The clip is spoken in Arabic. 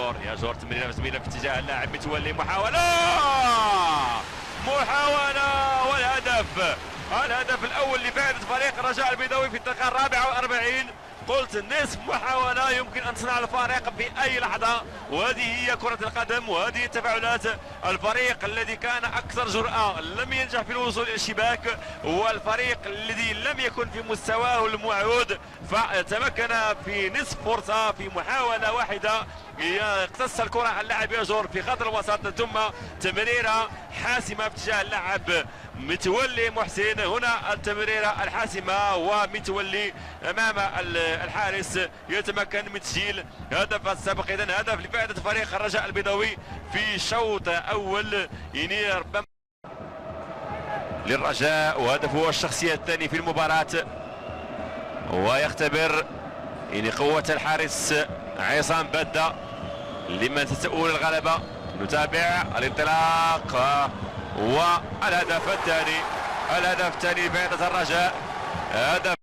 يا جور تمريره زميله في اتجاه اللاعب متولي، محاولة والهدف. الهدف الأول لفائدة فريق الرجاء البيضاوي في الدقيقة 44. قلت نصف محاولة يمكن أن تصنع الفارق في أي لحظة، وهذه هي كرة القدم وهذه تفاعلات الفريق الذي كان أكثر جرأة لم ينجح في الوصول إلى الشباك، والفريق الذي لم يكن في مستواه الموعود فتمكن في نصف فرصة في محاولة واحدة اقتص الكرة على اللاعب يجور في خط الوسط، ثم تمريرة حاسمة في اتجاه اللاعب متولي محسن. هنا التمريرة الحاسمة ومتولي امام الحارس يتمكن من تسجيل هدف السابق. اذا هدف لفائدة فريق الرجاء البيضاوي في شوط اول، يعني ربما للرجاء، وهدف هو الشخصية الثاني في المباراة، ويختبر يعني قوة الحارس عصام بدة لمن ستؤول الغلبة. نتابع الانطلاق والهدف الثاني، الهدف الثاني لفائدة الرجاء، هدف